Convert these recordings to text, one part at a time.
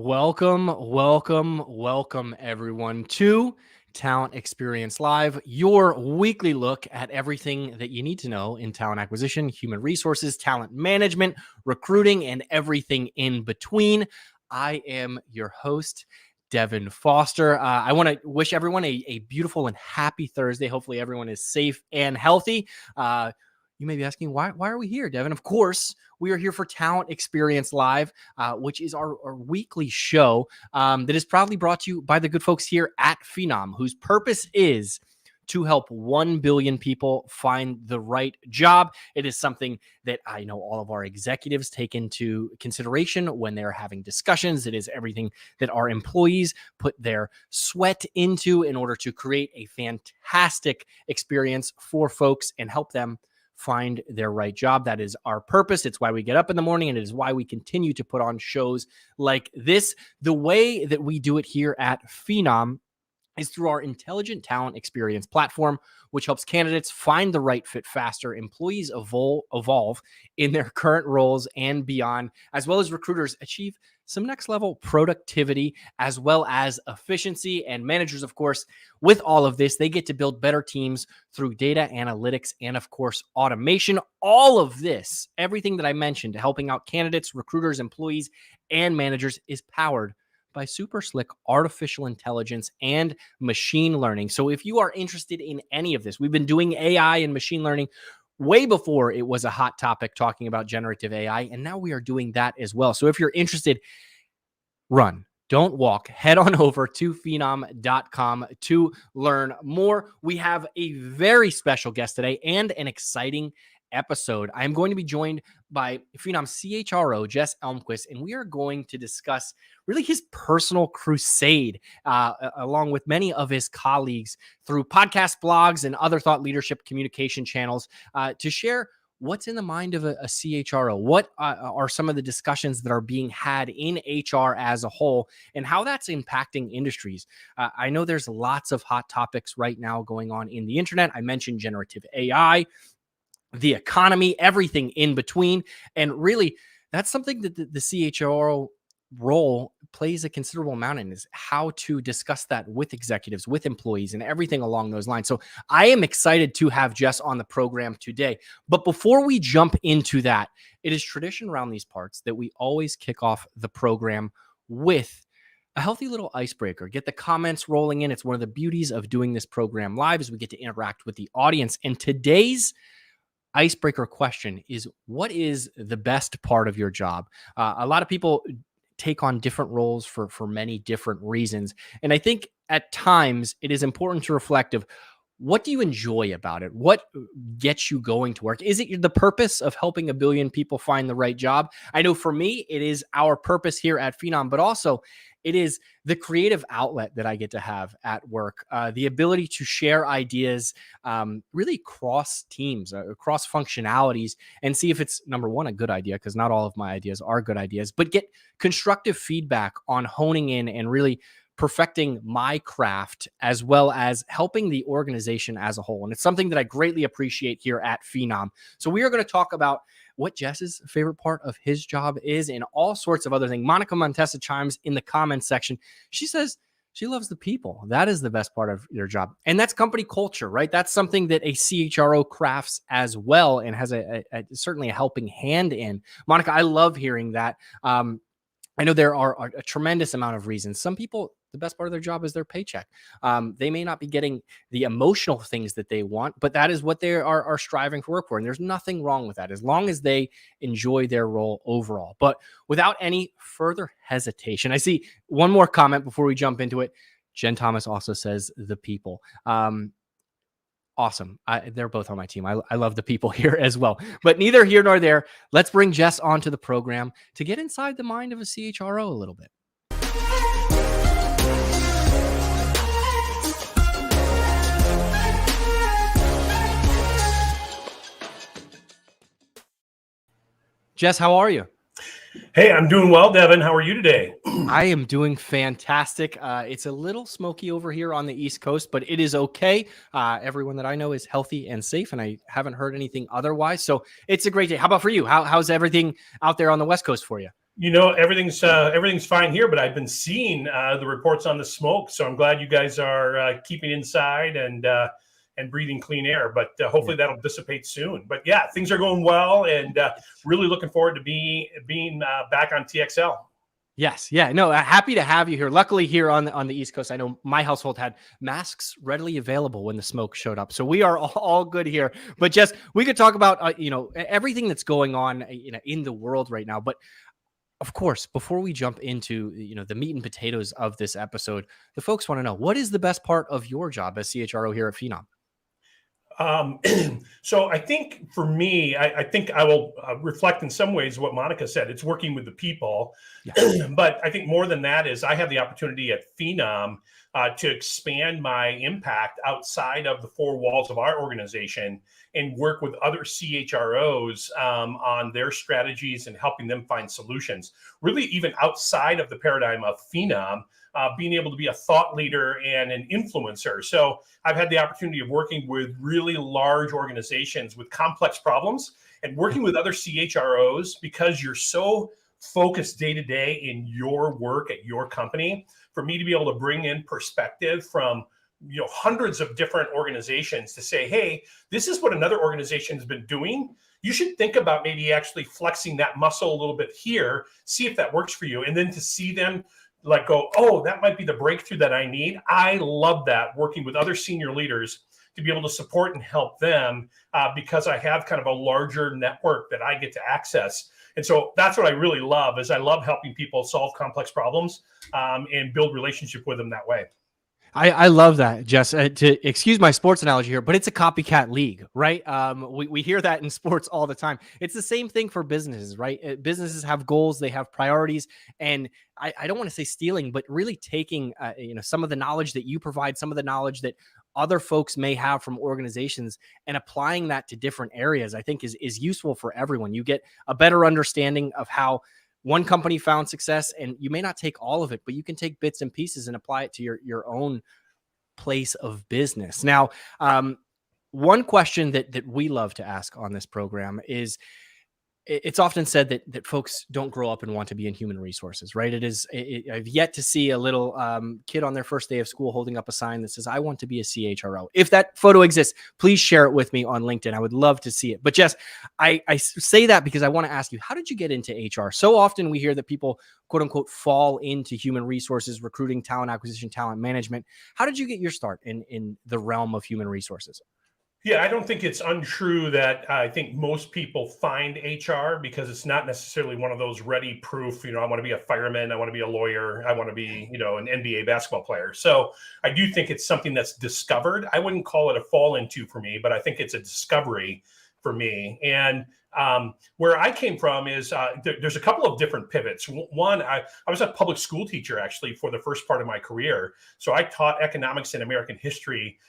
Welcome, everyone, to Talent Experience Live, your weekly look at everything that you need to know in talent acquisition, human resources, talent management, recruiting, and everything in between. I am your host, Devin Foster. I want to wish everyone a beautiful and happy Thursday. Hopefully, everyone is safe and healthy. You may be asking, why are we here, Devin? Of course, we are here for Talent Experience Live, which is our weekly show that is proudly brought to you by the good folks here at Phenom, whose purpose is to help 1 billion people find the right job. It is something that I know all of our executives take into consideration when they're having discussions. It is everything that our employees put their sweat into in order to create a fantastic experience for folks and help them find their right job. That is our purpose. It's why we get up in the morning, and it is why we continue to put on shows like this. The way that we do it here at Phenom is through our intelligent talent experience platform, which helps candidates find the right fit faster, employees evolve in their current roles and beyond, as well as recruiters achieve some next level productivity as well as efficiency. And managers, of course, with all of this, they get to build better teams through data analytics and, of course, automation. All of this, everything that I mentioned, helping out candidates, recruiters, employees, and managers, is powered by super slick artificial intelligence and machine learning. So if you are interested in any of this, we've been doing AI and machine learning way before it was a hot topic, talking about generative AI, and now we are doing that as well. So if you're interested, run, don't walk, head on over to phenom.com to learn more. We have a very special guest today and an exciting episode. I'm going to be joined by Phenom CHRO Jess Elmquist, and we are going to discuss really his personal crusade, along with many of his colleagues through podcast, blogs, and other thought leadership communication channels, to share what's in the mind of a CHRO. What are some of the discussions that are being had in HR as a whole, and how that's impacting industries? I know there's lots of hot topics right now going on in the internet. I mentioned generative AI, the economy, everything in between. And really, that's something that the CHRO role plays a considerable amount in, is how to discuss that with executives, with employees, and everything along those lines. So I am excited to have Jess on the program today. But before we jump into that, it is tradition around these parts that we always kick off the program with a healthy little icebreaker. Get the comments rolling in. It's one of the beauties of doing this program live, is we get to interact with the audience. And today's icebreaker question is, what is the best part of your job? A lot of people take on different roles for many different reasons. And I think at times it is important to reflect of, what do you enjoy about it? What gets you going to work? Is it the purpose of helping 1 billion people find the right job? I know for me, it is our purpose here at Phenom, but also it is the creative outlet that I get to have at work, the ability to share ideas, really cross teams, across functionalities, and see if it's, number one, a good idea, because not all of my ideas are good ideas, but get constructive feedback on honing in and really perfecting my craft, as well as helping the organization as a whole. And it's something that I greatly appreciate here at Phenom. So we are going to talk about what Jess's favorite part of his job is, and all sorts of other things. Monica Montesa chimes in the comments section. She says she loves the people. That is the best part of your job. And that's company culture, right? That's something that a CHRO crafts as well, and has certainly a helping hand in. Monica, I love hearing that. I know there are a tremendous amount of reasons. Some people, the best part of their job is their paycheck. They may not be getting the emotional things that they want, but that is what they are striving for work for. And there's nothing wrong with that, as long as they enjoy their role overall. But without any further hesitation, I see one more comment before we jump into it. Jen Thomas also says the people. Awesome. They're both on my team. I love the people here as well, but neither here nor there. Let's bring Jess onto the program to get inside the mind of a CHRO a little bit. Jess, how are you? Hey, I'm doing well, Devin. How are you today? I am doing fantastic. It's a little smoky over here on the East Coast, but it is okay. Everyone that I know is healthy and safe, and I haven't heard anything otherwise. So it's a great day. How about for you? How's everything out there on the West Coast for you? Everything's fine here, but I've been seeing the reports on the smoke, so I'm glad you guys are keeping inside and breathing clean air. But hopefully that'll dissipate soon. But yeah, things are going well, and really looking forward to being back on TXL. Yes. Yeah. No, happy to have you here. Luckily here on the East Coast, I know my household had masks readily available when the smoke showed up. So we are all good here. But Jess, we could talk about, everything that's going on, in the world right now. But of course, before we jump into, the meat and potatoes of this episode, the folks want to know, what is the best part of your job as CHRO here at Phenom? So I think for me, I think I will reflect in some ways what Monica said. It's working with the people. Yeah. But I think more than that is I have the opportunity at Phenom to expand my impact outside of the four walls of our organization and work with other CHROs on their strategies and helping them find solutions, really even outside of the paradigm of Phenom. Being able to be a thought leader and an influencer. So I've had the opportunity of working with really large organizations with complex problems and working with other CHROs because you're so focused day to day in your work at your company. For me to be able to bring in perspective from hundreds of different organizations to say, hey, this is what another organization has been doing. You should think about maybe actually flexing that muscle a little bit here, see if that works for you. And then to see them go, oh, that might be the breakthrough that I need. I love that, working with other senior leaders to be able to support and help them because I have kind of a larger network that I get to access. And so that's what I really love is I love helping people solve complex problems and build relationship with them that way. I love that, Jess. To excuse my sports analogy here, but it's a copycat league, right? We hear that in sports all the time. It's the same thing for businesses, right? Businesses have goals, they have priorities, and I don't want to say stealing, but really taking some of the knowledge that you provide, some of the knowledge that other folks may have from organizations, and applying that to different areas, I think is useful for everyone. You get a better understanding of how one company found success, and you may not take all of it, but you can take bits and pieces and apply it to your own place of business. Now, one question that we love to ask on this program is, it's often said that folks don't grow up and want to be in human resources, right? I've yet to see a little kid on their first day of school holding up a sign that says, I want to be a CHRO. If that photo exists, please share it with me on LinkedIn. I would love to see it. But Jess, I say that because I want to ask you, how did you get into HR? So often we hear that people, quote unquote, fall into human resources, recruiting, talent acquisition, talent management. How did you get your start in the realm of human resources? Yeah, I don't think it's untrue that I think most people find HR because it's not necessarily one of those ready proof, I want to be a fireman, I want to be a lawyer, I want to be, an NBA basketball player. So I do think it's something that's discovered. I wouldn't call it a fall into for me, but I think it's a discovery for me. And where I came from is there's a couple of different pivots. One, I was a public school teacher actually for the first part of my career. So I taught economics and American history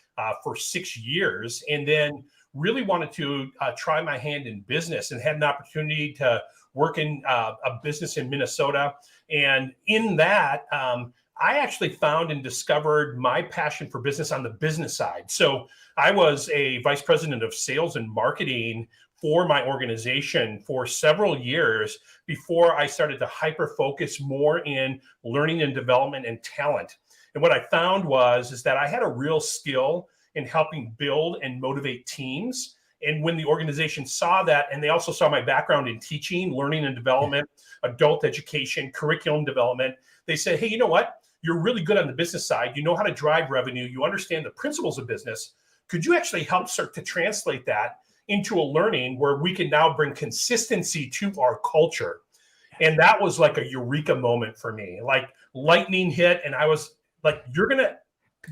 for 6 years, and then really wanted to try my hand in business and had an opportunity to work in a business in Minnesota. And in that, I actually found and discovered my passion for business on the business side. So I was a vice president of sales and marketing for my organization for several years before I started to hyper focus more in learning and development and talent. And what I found is that I had a real skill in helping build and motivate teams. And when the organization saw that, and they also saw my background in teaching, learning and development, adult education, curriculum development, they said, hey, you know what? You're really good on the business side. You know how to drive revenue. You understand the principles of business. Could you actually help start to translate that into a learning where we can now bring consistency to our culture? And that was like a eureka moment for me, like lightning hit. And I was like, you're going to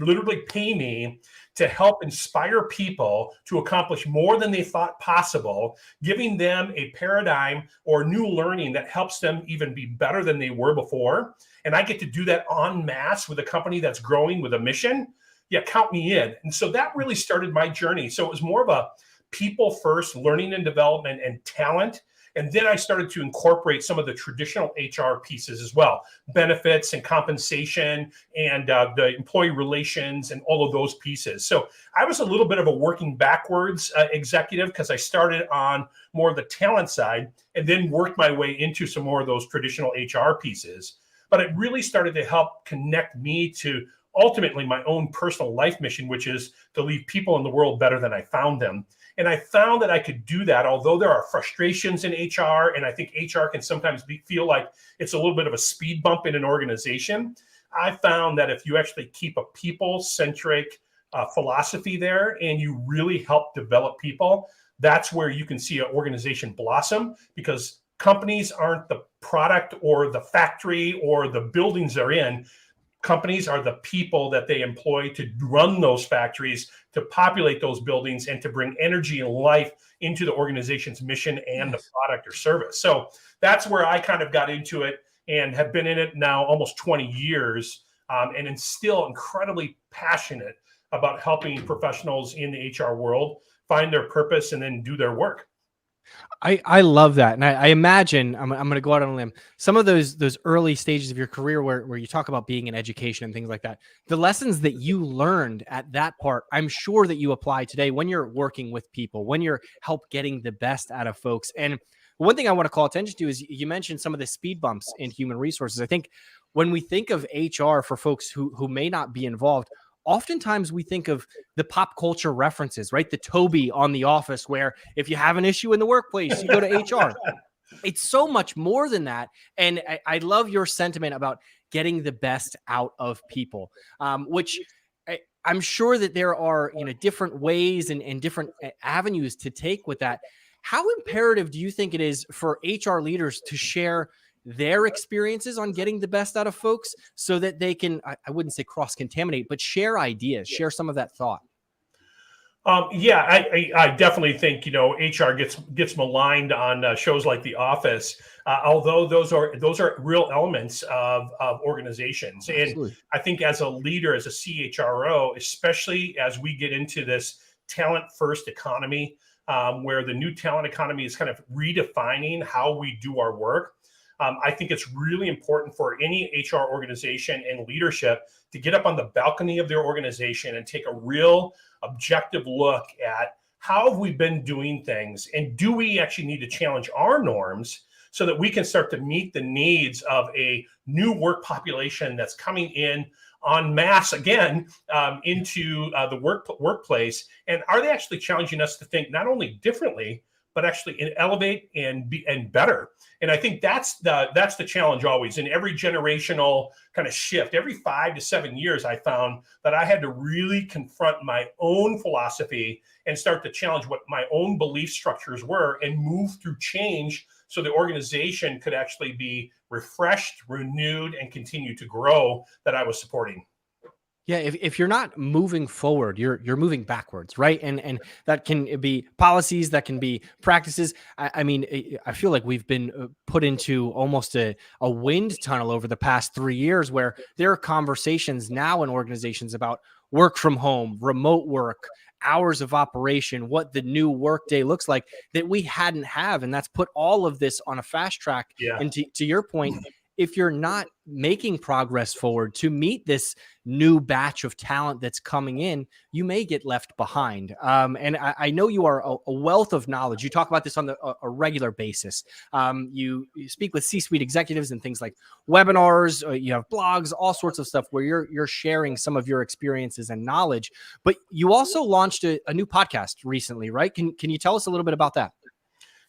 literally pay me to help inspire people to accomplish more than they thought possible, giving them a paradigm or new learning that helps them even be better than they were before. And I get to do that en masse with a company that's growing with a mission. Yeah, count me in. And so that really started my journey. So it was more of a people first, learning and development and talent. And then I started to incorporate some of the traditional HR pieces as well, benefits and compensation and the employee relations and all of those pieces. So I was a little bit of a working backwards executive because I started on more of the talent side and then worked my way into some more of those traditional HR pieces. But it really started to help connect me to ultimately my own personal life mission, which is to leave people in the world better than I found them. And I found that I could do that, although there are frustrations in HR, and I think HR can sometimes feel like it's a little bit of a speed bump in an organization. I found that if you actually keep a people-centric philosophy there and you really help develop people, that's where you can see an organization blossom, because companies aren't the product or the factory or the buildings they're in. Companies are the people that they employ to run those factories, to populate those buildings, and to bring energy and life into the organization's mission and the product or service. So that's where I kind of got into it and have been in it now almost 20 years, and am still incredibly passionate about helping professionals in the HR world find their purpose and then do their work. I love that. And I imagine I'm going to go out on a limb. Some of those early stages of your career where you talk about being in education and things like that, the lessons that you learned at that part, I'm sure that you apply today when you're working with people, when you're help getting the best out of folks. And one thing I want to call attention to is you mentioned some of the speed bumps in human resources. I think when we think of HR for folks who may not be involved, oftentimes we think of the pop culture references, right? The Toby on The Office, where if you have an issue in the workplace, you go to HR. It's so much more than that. And I love your sentiment about getting the best out of people, which I'm sure that there are, different ways and different avenues to take with that. How imperative do you think it is for HR leaders to share their experiences on getting the best out of folks so that they can, I wouldn't say cross-contaminate, but share ideas, share some of that thought? I definitely think, HR gets maligned on shows like The Office, although those are real elements of organizations. Absolutely. And I think as a leader, as a CHRO, especially as we get into this talent first economy, where the new talent economy is kind of redefining how we do our work. I think it's really important for any HR organization and leadership to get up on the balcony of their organization and take a real objective look at how have we been doing things, and do we actually need to challenge our norms so that we can start to meet the needs of a new work population that's coming in en masse again into the workplace. And are they actually challenging us to think not only differently, but actually elevate and be better? And I think that's the challenge always in every generational kind of shift. Every 5 to 7 years, I found that I had to really confront my own philosophy and start to challenge what my own belief structures were and move through change so the organization could actually be refreshed, renewed, and continue to grow that I was supporting. Yeah, if you're not moving forward, you're moving backwards, right? And that can be policies, that can be practices. I mean, I feel like we've been put into almost a wind tunnel over the past 3 years, where there are conversations now in organizations about work from home, remote work, hours of operation, what the new workday looks like that we hadn't have, and that's put all of this on a fast track. Yeah. And to your point, if you're not making progress forward to meet this new batch of talent that's coming in, you may get left behind. And I know you are a wealth of knowledge. You talk about this on a regular basis. You speak with C-suite executives and things like webinars. You have blogs, all sorts of stuff where you're sharing some of your experiences and knowledge. But you also launched a new podcast recently, right? Can you tell us a little bit about that?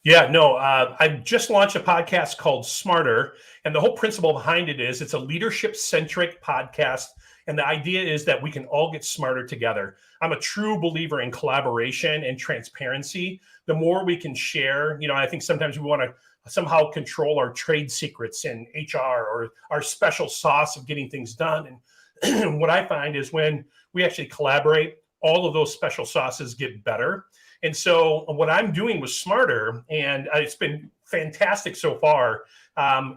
Yeah, no, I just launched a podcast called Smarter. And the whole principle behind it is it's a leadership-centric podcast. And the idea is that we can all get smarter together. I'm a true believer in collaboration and transparency. The more we can share, I think sometimes we want to somehow control our trade secrets in HR or our special sauce of getting things done. And what I find is when we actually collaborate, all of those special sauces get better. And so what I'm doing with Smarter, and it's been fantastic so far,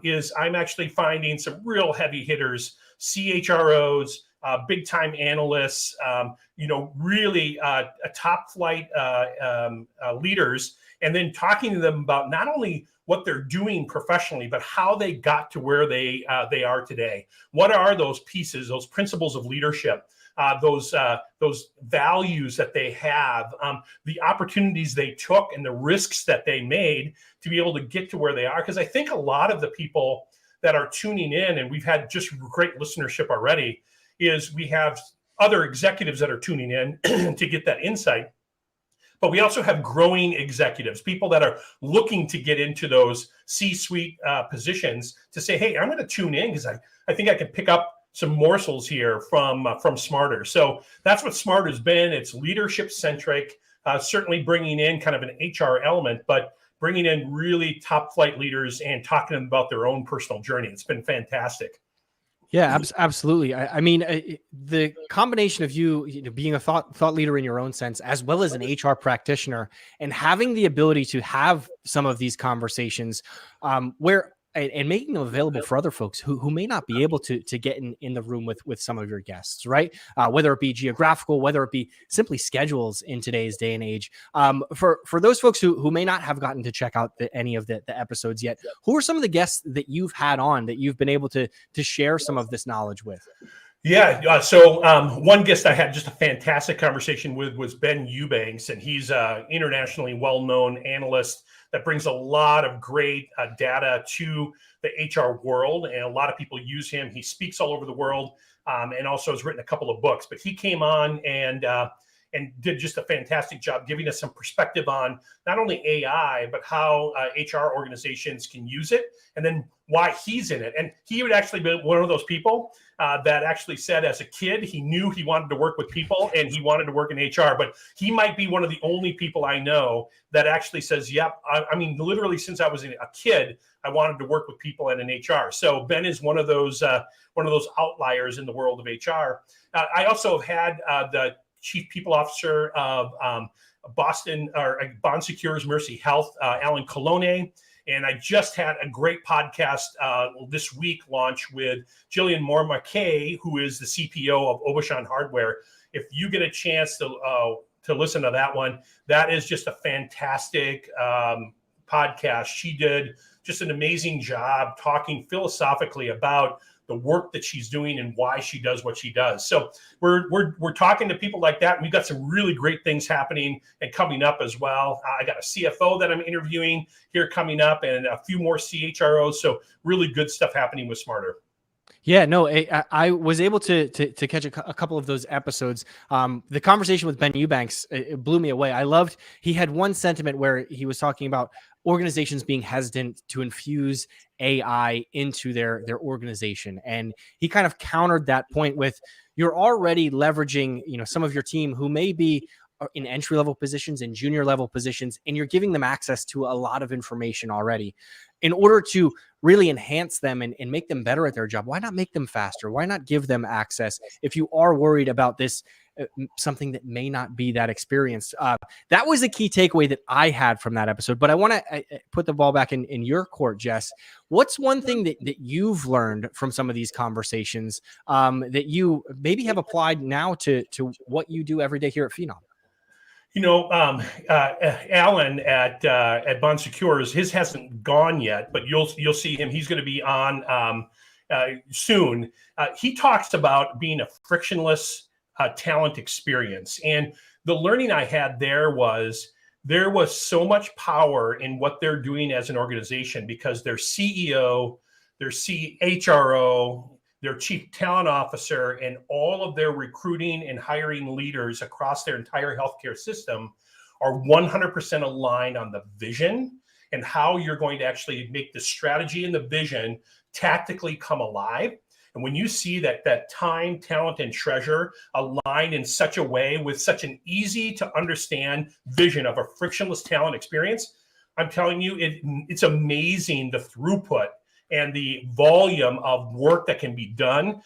is I'm actually finding some real heavy hitters, CHROs, big time analysts, really top flight leaders, and then talking to them about not only what they're doing professionally, but how they got to where they are today. What are those pieces, those principles of leadership, those values that they have, the opportunities they took, and the risks that they made to be able to get to where they are? Because I think a lot of the people that are tuning in, and we've had just great listenership already, is we have other executives that are tuning in to get that insight. But we also have growing executives, people that are looking to get into those C-suite positions to say, hey, I'm going to tune in because I think I can pick up some morsels here from Smarter. So that's what Smarter's been. It's leadership centric, certainly bringing in kind of an HR element, but bringing in really top flight leaders and talking to them about their own personal journey. It's been fantastic. Yeah, absolutely. I mean, the combination of you being a thought leader in your own sense, as well as an HR practitioner, and having the ability to have some of these conversations, where and making them available for other folks who may not be able to get in the room with some of your guests, right? Whether it be geographical, whether it be simply schedules in today's day and age. For those folks who may not have gotten to check out any of the episodes yet, who are some of the guests that you've had on that you've been able to share some of this knowledge with? Yeah. So one guest I had just a fantastic conversation with was Ben Eubanks, and he's an internationally well-known analyst that brings a lot of great data to the HR world, and a lot of people use him. He speaks all over the world, and also has written a couple of books. But he came on and did just a fantastic job giving us some perspective on not only AI, but how HR organizations can use it, and then why he's in it. And he would actually be one of those people that actually said as a kid, he knew he wanted to work with people and he wanted to work in HR, but he might be one of the only people I know that actually says, yep, I mean, literally since I was a kid, I wanted to work with people and in HR. So Ben is one of those outliers in the world of HR. I also have had the Chief People Officer of Boston Secures Mercy Health, Alan Colone. And I just had a great podcast this week launch with Jillian Moore-McKay, who is the CPO of Obashan Hardware. If you get a chance to listen to that one, that is just a fantastic podcast. She did just an amazing job talking philosophically about the work that she's doing and why she does what she does. So we're talking to people like that. And we've got some really great things happening and coming up as well. I got a CFO that I'm interviewing here coming up and a few more CHROs. So really good stuff happening with Smarter. Yeah, no, I was able to catch a couple of those episodes. The conversation with Ben Eubanks, it blew me away. I loved, he had one sentiment where he was talking about organizations being hesitant to infuse AI into their organization. And he kind of countered that point with, you're already leveraging, some of your team who may be in entry-level positions and junior-level positions, and you're giving them access to a lot of information already. In order to really enhance them and make them better at their job, why not make them faster? Why not give them access if you are worried about this, something that may not be that experienced? That was a key takeaway that I had from that episode. But I want to put the ball back in your court, Jess. What's one thing that you've learned from some of these conversations that you maybe have applied now to what you do every day here at Phenom? Alan at Bon Secures, his hasn't gone yet, but you'll see him. He's going to be on soon. He talks about being a frictionless talent experience, and the learning I had there was so much power in what they're doing as an organization because their CEO, their CHRO, their chief talent officer, and all of their recruiting and hiring leaders across their entire healthcare system are 100% aligned on the vision and how you're going to actually make the strategy and the vision tactically come alive. And when you see that time, talent, and treasure align in such a way with such an easy to understand vision of a frictionless talent experience, I'm telling you, it's amazing the throughput and the volume of work that can be done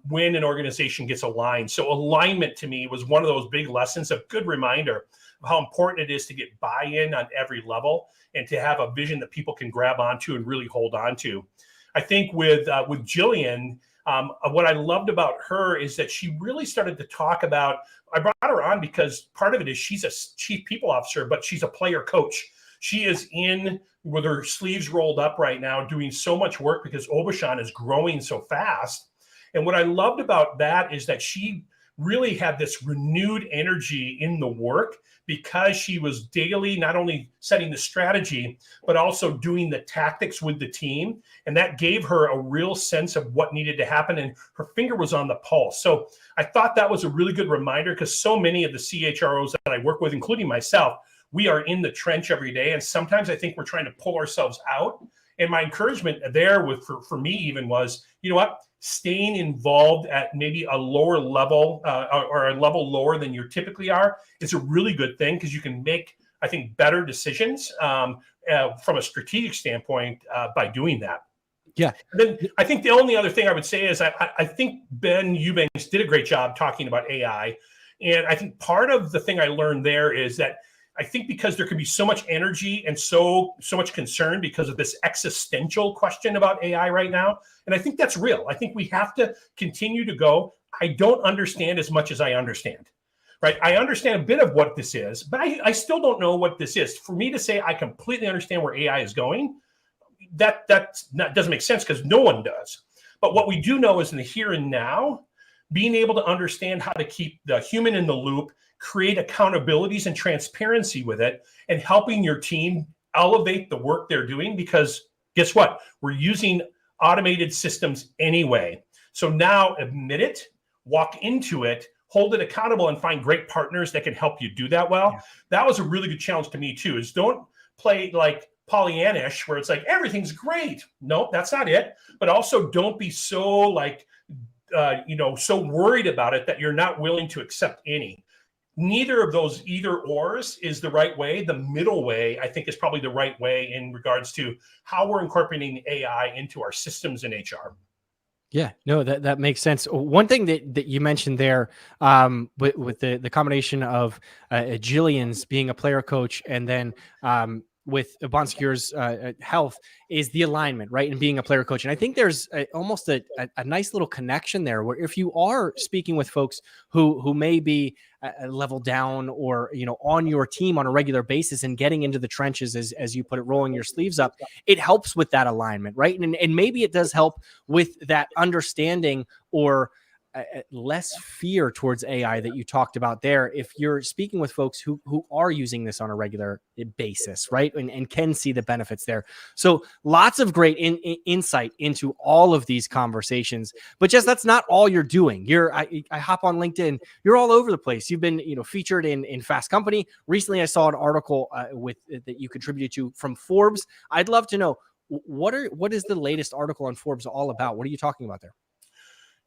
when an organization gets aligned. So alignment to me was one of those big lessons, a good reminder of how important it is to get buy-in on every level and to have a vision that people can grab onto and really hold on to. I think with Jillian, What I loved about her is that she really started to talk about, I brought her on because part of it is she's a chief people officer, but she's a player coach. She is in with her sleeves rolled up right now, doing so much work because Obashan is growing so fast. And what I loved about that is that she really had this renewed energy in the work because she was daily not only setting the strategy, but also doing the tactics with the team. And that gave her a real sense of what needed to happen. And her finger was on the pulse. So I thought that was a really good reminder because so many of the CHROs that I work with, including myself, we are in the trench every day. And sometimes I think we're trying to pull ourselves out. And my encouragement there for me even was, you know what, staying involved at maybe a lower level or a level lower than you typically are is a really good thing because you can make, I think, better decisions from a strategic standpoint by doing that. Yeah. And then I think the only other thing I would say is I think Ben Eubanks did a great job talking about AI. And I think part of the thing I learned there is that I think because there can be so much energy and so much concern because of this existential question about AI right now. And I think that's real. I think we have to continue to go, I don't understand as much as I understand, right? I understand a bit of what this is, but I still don't know what this is. For me to say I completely understand where AI is going, that doesn't make sense because no one does. But what we do know is in the here and now, being able to understand how to keep the human in the loop, create accountabilities and transparency with it, and helping your team elevate the work they're doing. Because guess what? We're using automated systems anyway. So now admit it, walk into it, hold it accountable, and find great partners that can help you do that well. Yeah. That was a really good challenge to me too, is don't play like Pollyannish where it's like, everything's great. No, that's not it. But also don't be so like, so worried about it that you're not willing to accept any. Neither of those either ors is the right way. The middle way, I think, is probably the right way in regards to how we're incorporating AI into our systems in HR. Yeah, no, that makes sense. One thing that you mentioned there, with the combination of Jillian's being a player coach and then with Bon Secure's health is the alignment, right? And being a player coach. And I think there's almost a nice little connection there where if you are speaking with folks who may be a level down or, on your team on a regular basis and getting into the trenches, as you put it, rolling your sleeves up, it helps with that alignment, right? And maybe it does help with that understanding or less fear towards AI that you talked about there. If you're speaking with folks who are using this on a regular basis, right? And can see the benefits there. So lots of great insight into all of these conversations, but just, that's not all you're doing. I hop on LinkedIn, you're all over the place. You've been, featured in Fast Company. Recently, I saw an article that you contributed to from Forbes. I'd love to know what is the latest article on Forbes all about? What are you talking about there?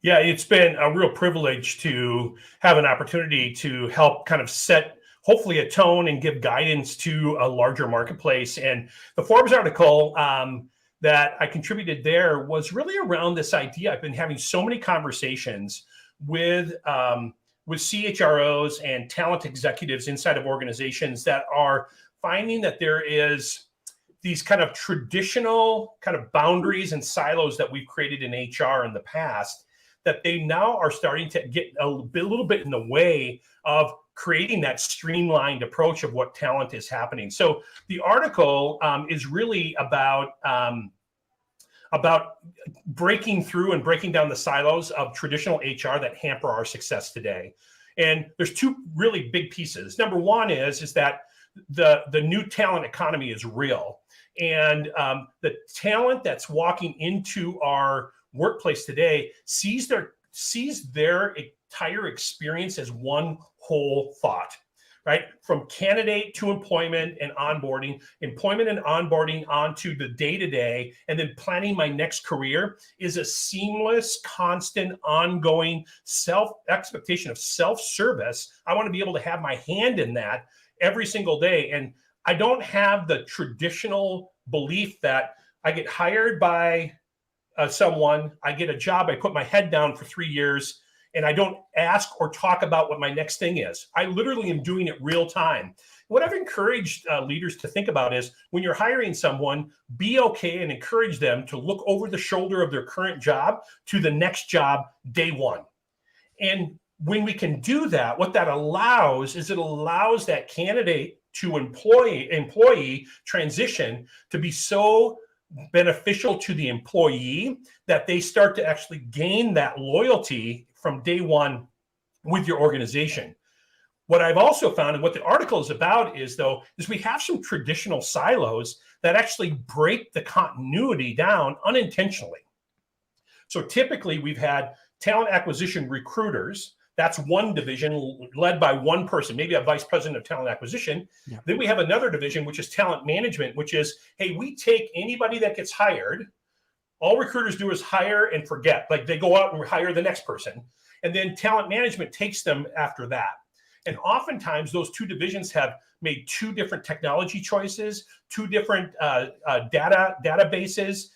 Yeah, it's been a real privilege to have an opportunity to help kind of set, hopefully, a tone and give guidance to a larger marketplace. And the Forbes article that I contributed there was really around this idea. I've been having so many conversations with CHROs and talent executives inside of organizations that are finding that there is these kind of traditional kind of boundaries and silos that we've created in HR in the past, that they now are starting to get a little bit in the way of creating that streamlined approach of what talent is happening. So the article is really about breaking through and breaking down the silos of traditional HR that hamper our success today. And there's two really big pieces. Number one is that the new talent economy is real. And the talent that's walking into our workplace today sees their entire experience as one whole thought, right? From candidate to employment and onboarding onto the day-to-day, and then planning my next career is a seamless, constant, ongoing expectation of self-service. I want to be able to have my hand in that every single day. And I don't have the traditional belief that I get hired by someone, I get a job, I put my head down for 3 years, and I don't ask or talk about what my next thing is. I literally am doing it real time. What I've encouraged leaders to think about is when you're hiring someone, be okay and encourage them to look over the shoulder of their current job to the next job day one. And when we can do that, what that allows is it allows that candidate to employee transition to be so beneficial to the employee that they start to actually gain that loyalty from day one with your organization. What I've also found, and what the article is about is we have some traditional silos that actually break the continuity down unintentionally. So typically we've had talent acquisition recruiters. That's one division led by one person, maybe a vice president of talent acquisition. Yeah. Then we have another division, which is talent management, which is, hey, we take anybody that gets hired. All recruiters do is hire and forget. Like they go out and hire the next person. And then talent management takes them after that. And oftentimes those two divisions have made two different technology choices, two different databases,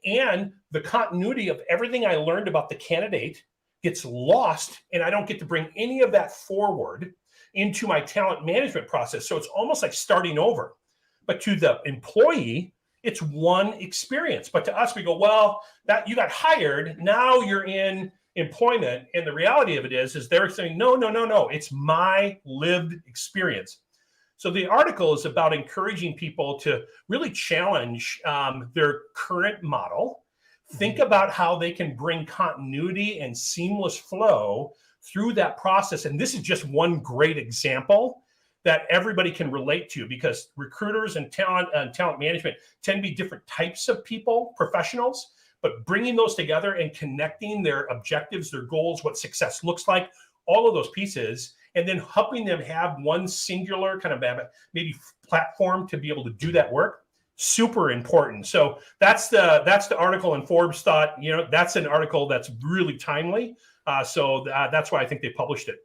and the continuity of everything I learned about the candidate gets lost, and I don't get to bring any of that forward into my talent management process. So it's almost like starting over. But to the employee, it's one experience. But to us, we go, well, that you got hired, now you're in employment. And the reality of it is they're saying, no, it's my lived experience. So the article is about encouraging people to really challenge their current model, think about how they can bring continuity and seamless flow through that process. And this is just one great example that everybody can relate to, because recruiters and talent management tend to be different types of people, professionals, but bringing those together and connecting their objectives, their goals, what success looks like, all of those pieces, and then helping them have one singular kind of maybe platform to be able to do that work. Super important. So that's the article, and Forbes thought, that's an article that's really timely. So that's why I think they published it.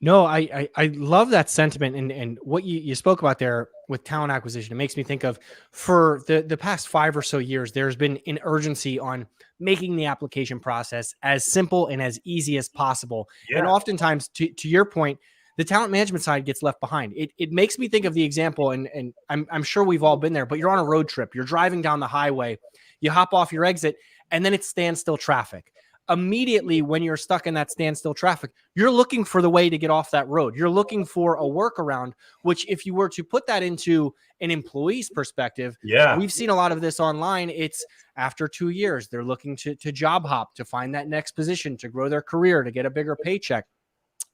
No, I love that sentiment, and what you spoke about there with talent acquisition. It makes me think of, for the past 5 or so years, there's been an urgency on making the application process as simple and as easy as possible. Yeah. And oftentimes, to your point, the talent management side gets left behind. It makes me think of the example, and I'm sure we've all been there, but you're on a road trip, you're driving down the highway, you hop off your exit, and then it's standstill traffic. Immediately, when you're stuck in that standstill traffic, you're looking for the way to get off that road. You're looking for a workaround, which if you were to put that into an employee's perspective, yeah, we've seen a lot of this online. It's after 2 years, they're looking to job hop, to find that next position, to grow their career, to get a bigger paycheck.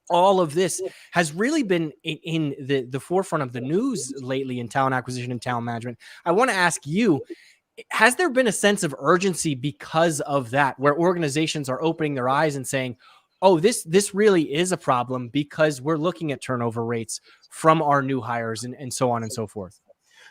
All of this has really been in the forefront of the news lately in talent acquisition and talent management. I want to ask you, has there been a sense of urgency because of that, where organizations are opening their eyes and saying, oh, this really is a problem because we're looking at turnover rates from our new hires and so on and so forth?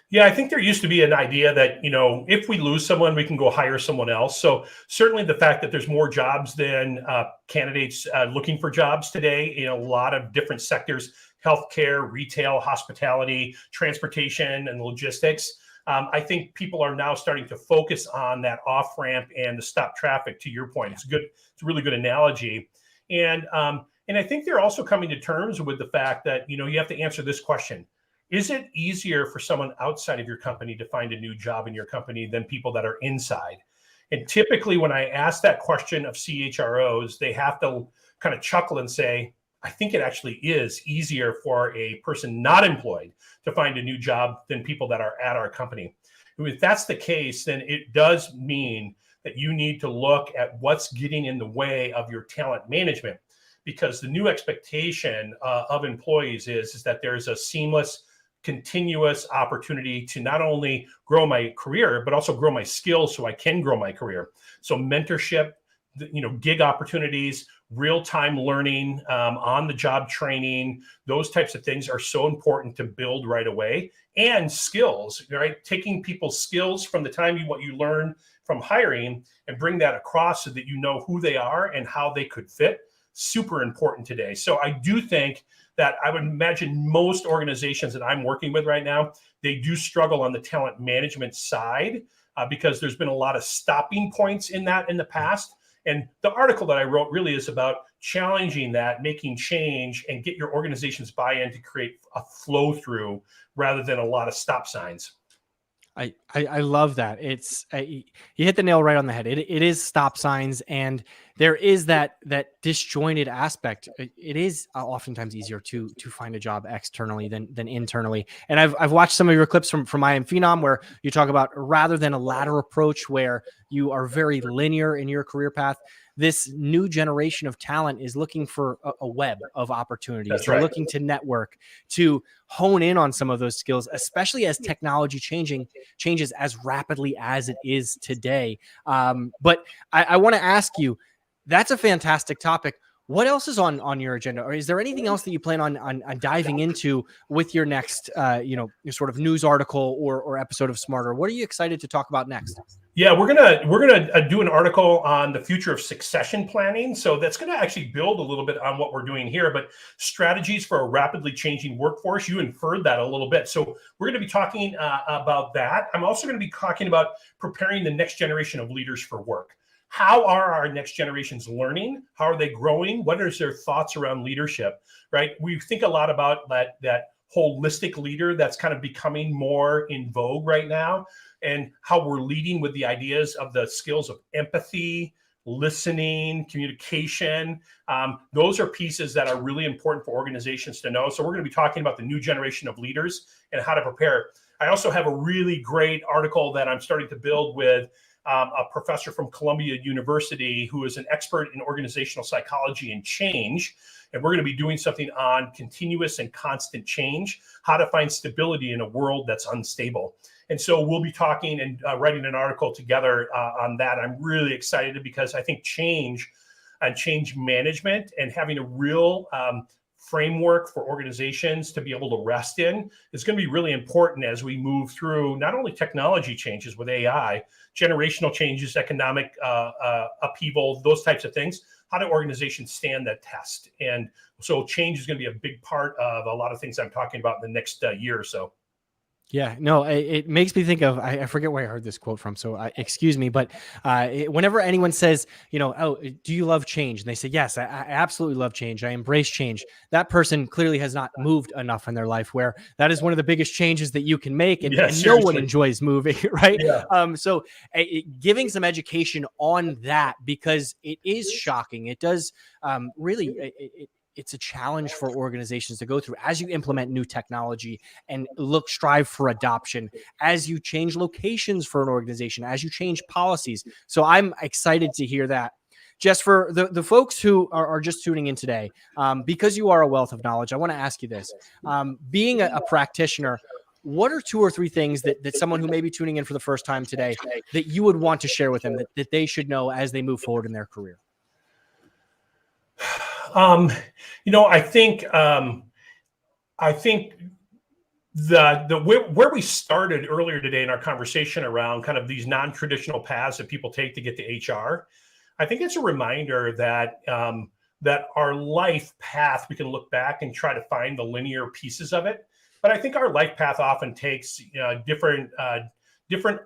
Yeah, I think there used to be an idea that, if we lose someone, we can go hire someone else. So certainly the fact that there's more jobs than candidates looking for jobs today in a lot of different sectors, healthcare, retail, hospitality, transportation, and logistics. I think people are now starting to focus on that off-ramp and the stop traffic, to your point. It's a really good analogy. And I think they're also coming to terms with the fact that, you have to answer this question. Is it easier for someone outside of your company to find a new job in your company than people that are inside? And typically when I ask that question of CHROs, they have to kind of chuckle and say, I think it actually is easier for a person not employed to find a new job than people that are at our company. And if that's the case, then it does mean that you need to look at what's getting in the way of your talent management, because the new expectation of employees is that there's a seamless, continuous opportunity to not only grow my career, but also grow my skills so I can grow my career. So mentorship, gig opportunities, real-time learning, on-the-job training, those types of things are so important to build right away. And skills, right? Taking people's skills from the time what you learn from hiring and bring that across so that you know who they are and how they could fit. Super important today. So I do think that I would imagine most organizations that I'm working with right now, they do struggle on the talent management side because there's been a lot of stopping points in that in the past. And the article that I wrote really is about challenging that, making change, and get your organization's buy-in to create a flow through rather than a lot of stop signs. I love that. You hit the nail right on the head. It is stop signs, and there is that disjointed aspect. It is oftentimes easier to find a job externally than internally. And I've watched some of your clips from I Am Phenom where you talk about, rather than a ladder approach where you are very linear in your career path, this new generation of talent is looking for a web of opportunities. That's They're right. looking to network, to hone in on some of those skills, especially as technology changes as rapidly as it is today. But I want to ask you, that's a fantastic topic. What else is on your agenda, or is there anything else that you plan on diving into with your next, your sort of news article or episode of Smarter? What are you excited to talk about next? Yeah, we're gonna do an article on the future of succession planning. So that's going to actually build a little bit on what we're doing here, but strategies for a rapidly changing workforce. You inferred that a little bit. So we're going to be talking about that. I'm also going to be talking about preparing the next generation of leaders for work. How are our next generations learning? How are they growing? What is their thoughts around leadership? Right? We think a lot about that holistic leader that's kind of becoming more in vogue right now, and how we're leading with the ideas of the skills of empathy, listening, communication. Those are pieces that are really important for organizations to know. So we're going to be talking about the new generation of leaders and how to prepare. I also have a really great article that I'm starting to build with a professor from Columbia University who is an expert in organizational psychology and change. And we're going to be doing something on continuous and constant change, how to find stability in a world that's unstable. And so we'll be talking and writing an article together on that. I'm really excited because I think change and change management and having a real framework for organizations to be able to rest in is going to be really important as we move through not only technology changes with AI, generational changes, economic upheaval, those types of things. How do organizations stand that test? And so change is going to be a big part of a lot of things I'm talking about in the next year or so. Yeah, no, it makes me think of, I forget where I heard this quote from, so excuse me, but whenever anyone says, oh, do you love change? And they say, yes, I absolutely love change. I embrace change. That person clearly has not moved enough in their life, where that is one of the biggest changes that you can make. And, and no one enjoys moving, right? Yeah. So giving some education on that, because it is shocking. It does really, it's a challenge for organizations to go through as you implement new technology and strive for adoption, as you change locations for an organization, as you change policies. So I'm excited to hear that. Jess, for the folks who are just tuning in today, because you are a wealth of knowledge, I want to ask you this. Being a practitioner, what are 2 or 3 things that someone who may be tuning in for the first time today that you would want to share with them that they should know as they move forward in their career? I think where we started earlier today in our conversation around kind of these non-traditional paths that people take to get to HR, I think it's a reminder that that our life path, we can look back and try to find the linear pieces of it. But I think our life path often takes different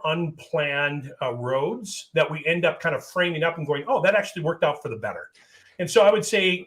unplanned roads that we end up kind of framing up and going, oh, that actually worked out for the better. And so I would say,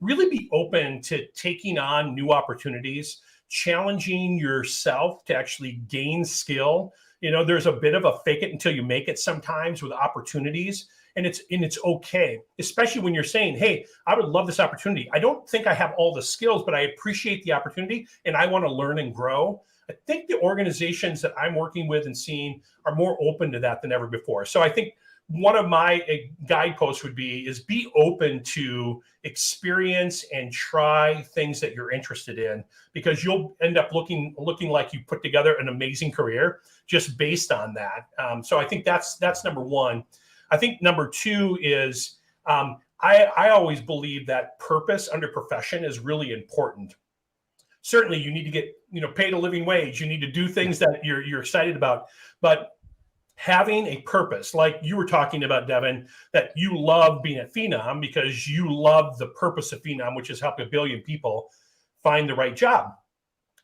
really be open to taking on new opportunities, challenging yourself to actually gain skill. There's a bit of a fake it until you make it sometimes with opportunities. And it's okay, especially when you're saying, hey, I would love this opportunity. I don't think I have all the skills, but I appreciate the opportunity and I want to learn and grow. I think the organizations that I'm working with and seeing are more open to that than ever before. So I think one of my guideposts would be open to experience and try things that you're interested in, because you'll end up looking like you put together an amazing career just based on that. So I think that's number one. I think number two is I always believe that purpose under profession is really important. Certainly you need to get paid a living wage. You need to do things that you're excited about, but having a purpose, like you were talking about, Devin, that you love being at Phenom because you love the purpose of Phenom, which is helping 1 billion people find the right job.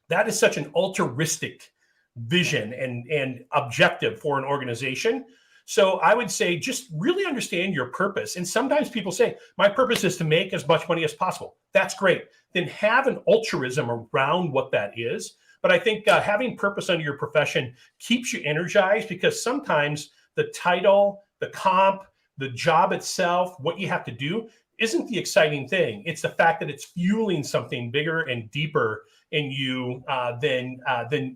That is such an altruistic vision and objective for an organization. So I would say just really understand your purpose. And sometimes people say, my purpose is to make as much money as possible. That's great. Then have an altruism around what that is. But I think having purpose under your profession keeps you energized, because sometimes the title, the comp, the job itself, what you have to do isn't the exciting thing. It's the fact that it's fueling something bigger and deeper in you than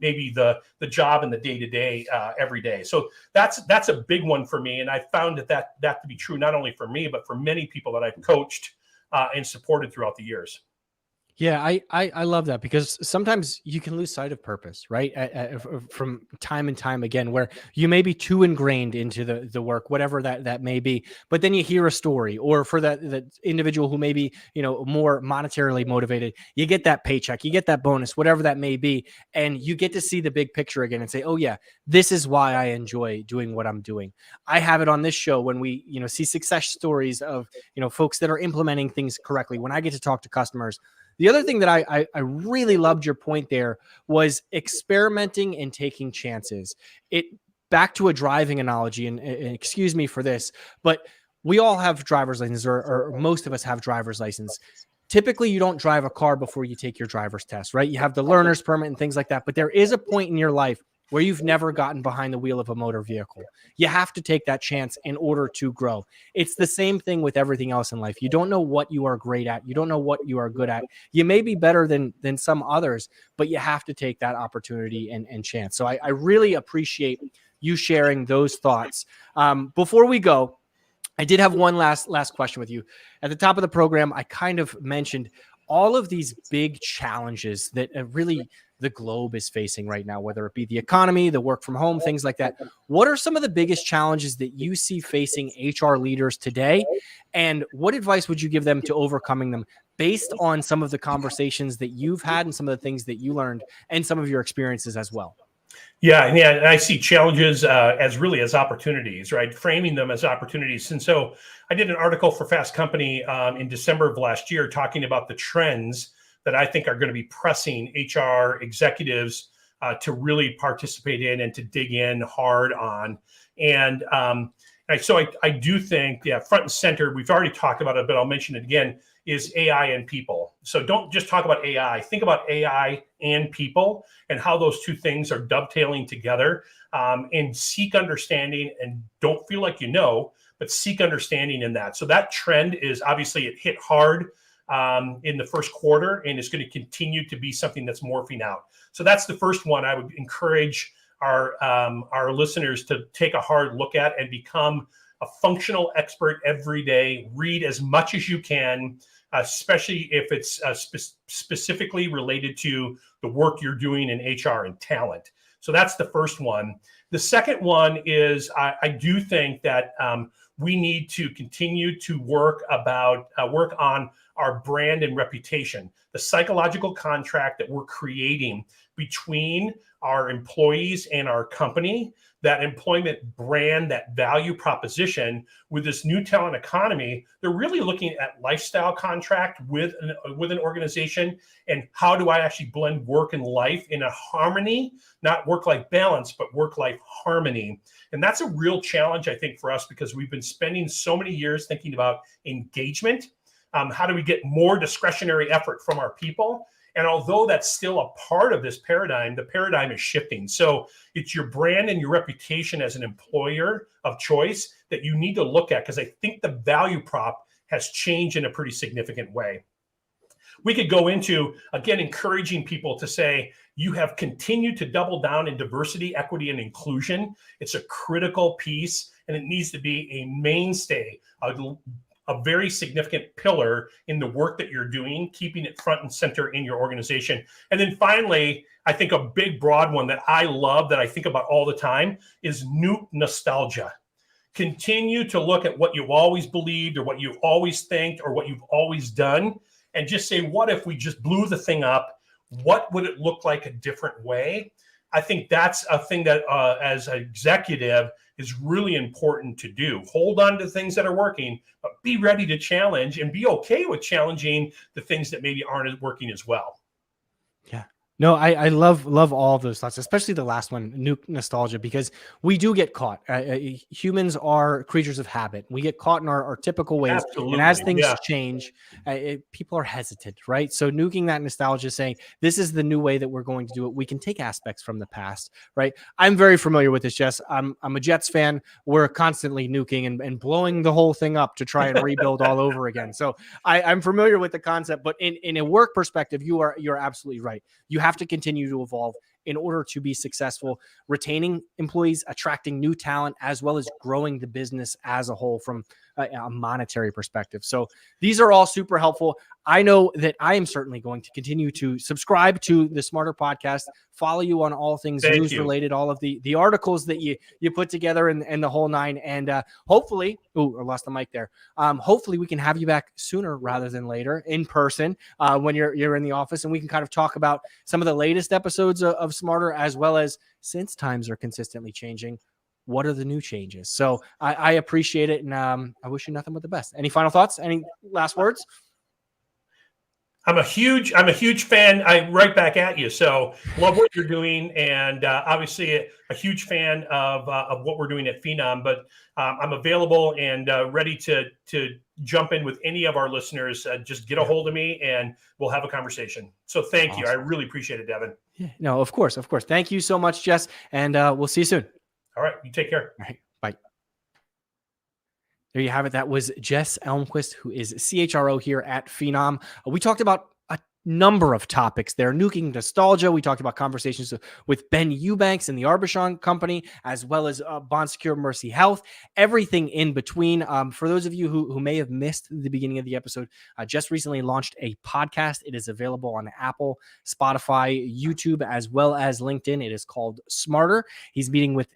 maybe the job and the day-to-day every day. So that's a big one for me. And I found that to be true, not only for me, but for many people that I've coached and supported throughout the years. Yeah, I love that, because sometimes you can lose sight of purpose, right? From time and time again, where you may be too ingrained into the work, whatever that may be. But then you hear a story, or for that individual who may be, more monetarily motivated, you get that paycheck, you get that bonus, whatever that may be, and you get to see the big picture again and say, oh yeah, this is why I enjoy doing what I'm doing. I have it on this show when we, see success stories of, folks that are implementing things correctly. When I get to talk to customers. The other thing that I really loved your point there was experimenting and taking chances. It back to a driving analogy, and excuse me for this, but we all have driver's licenses, or most of us have driver's license. Typically, you don't drive a car before you take your driver's test, right? You have the learner's permit and things like that. But there is a point in your life where you've never gotten behind the wheel of a motor vehicle. You have to take that chance in order to grow. It's the same thing with everything else in life. You don't know what you are great at. You don't know what you are good at. You may be better than some others, but you have to take that opportunity and chance. So I really appreciate you sharing those thoughts. Before we go, I did have one last question with you. At the top of the program, I kind of mentioned all of these big challenges that really the globe is facing right now, whether it be the economy, the work from home, things like that. What are some of the biggest challenges that you see facing HR leaders today? And what advice would you give them to overcoming them based on some of the conversations that you've had and some of the things that you learned and some of your experiences as well? Yeah. And I see challenges as opportunities, right? Framing them as opportunities. And so I did an article for Fast Company in December of last year talking about the trends that I think are going to be pressing HR executives to really participate in and to dig in hard on. And so I do think, front and center, we've already talked about it, but I'll mention it again, is AI and people. So don't just talk about AI. Think about AI and people and how those two things are dovetailing together, and seek understanding, and don't feel like but seek understanding in that. So that trend is obviously, it hit hard in the first quarter, and it's going to continue to be something that's morphing out. So that's the first one I would encourage our listeners to take a hard look at and become a functional expert every day. Read as much as you can, especially if it's specifically related to the work you're doing in HR and talent. So that's the first one. The second one is I do think that we need to continue to work on our brand and reputation, the psychological contract that we're creating between our employees and our company, that employment brand, that value proposition. With this new talent economy, they're really looking at lifestyle contract with an organization, and how do I actually blend work and life in a harmony, not work-life balance, but work-life harmony. And that's a real challenge, I think, for us, because we've been spending so many years thinking about engagement. How do we get more discretionary effort from our people? And although that's still a part of this paradigm, the paradigm is shifting. So it's your brand and your reputation as an employer of choice that you need to look at, because I think the value prop has changed in a pretty significant way. We could go into, again, encouraging people to say, you have continued to double down in diversity, equity, and inclusion. It's a critical piece, and it needs to be a mainstay, a very significant pillar in the work that you're doing, keeping it front and center in your organization. And then finally, I think a big, broad one that I love, that I think about all the time, is new nostalgia. Continue to look at what you've always believed, or what you've always think, or what you've always done, and just say, what if we just blew the thing up? What would it look like a different way? I think that's a thing that as an executive is really important to do. Hold on to things that are working, but be ready to challenge, and be okay with challenging the things that maybe aren't working as well. Yeah. No, I love all of those thoughts, especially the last one, nostalgia, because we do get caught. Humans are creatures of habit. We get caught in our typical ways, and as Absolutely. things Yeah. change, people are hesitant, right? So nuking that nostalgia, saying this is the new way that we're going to do it. We can take aspects from the past, right? I'm very familiar with this, Jess. I'm a Jets fan. We're constantly nuking and blowing the whole thing up to try and rebuild all over again. So I'm familiar with the concept, but in a work perspective, you're absolutely right. You have to continue to evolve in order to be successful, retaining employees, attracting new talent, as well as growing the business as a whole from a monetary perspective. So these are all super helpful. I know that I am certainly going to continue to subscribe to the Smarter Podcast, follow you on all things Thank news you. related, all of the articles that you put together and the whole nine. And hopefully, I lost the mic there. Hopefully we can have you back sooner rather than later in person when you're in the office, and we can kind of talk about some of the latest episodes of Smarter, as well as, since times are consistently changing, what are the new changes. So I appreciate it, and I wish you nothing but the best. Any final thoughts? Any last words? I'm a huge fan. I right back at you. So love what you're doing, and obviously a huge fan of what we're doing at Phenom. But I'm available and ready to jump in with any of our listeners. Just get a hold of me, and we'll have a conversation. So thank you. I really appreciate it, Devin. Yeah, no, of course. Thank you so much, Jess, and we'll see you soon. All right, you take care. All right, bye. There you have it. That was Jess Elmquist, who is CHRO here at Phenom. We talked about a number of topics there, nuking nostalgia. We talked about conversations with Ben Eubanks and the Arbitron Company, as well as Bond Secure Mercy Health, everything in between. For those of you who may have missed the beginning of the episode, just recently launched a podcast. It is available on Apple, Spotify, YouTube, as well as LinkedIn. It is called Smarter. He's meeting with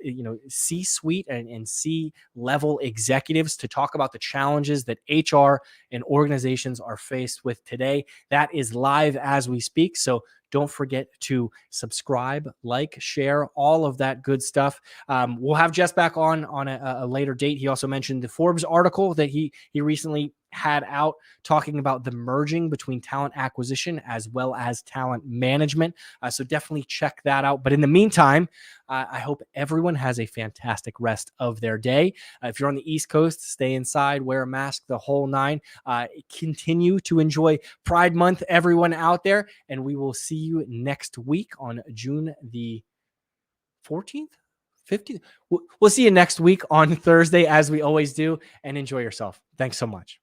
C-suite and C-level executives to talk about the challenges that HR and organizations are faced with today. That is live as we speak. So don't forget to subscribe, like, share, all of that good stuff. We'll have Jess back on a later date. He also mentioned the Forbes article that he recently had out talking about the merging between talent acquisition as well as talent management. So definitely check that out. But in the meantime, I hope everyone has a fantastic rest of their day. If you're on the East Coast, stay inside, wear a mask, the whole nine. Continue to enjoy Pride Month, everyone out there. And we will see you next week on June the 14th. 15th. We'll see you next week on Thursday, as we always do, and enjoy yourself. Thanks so much.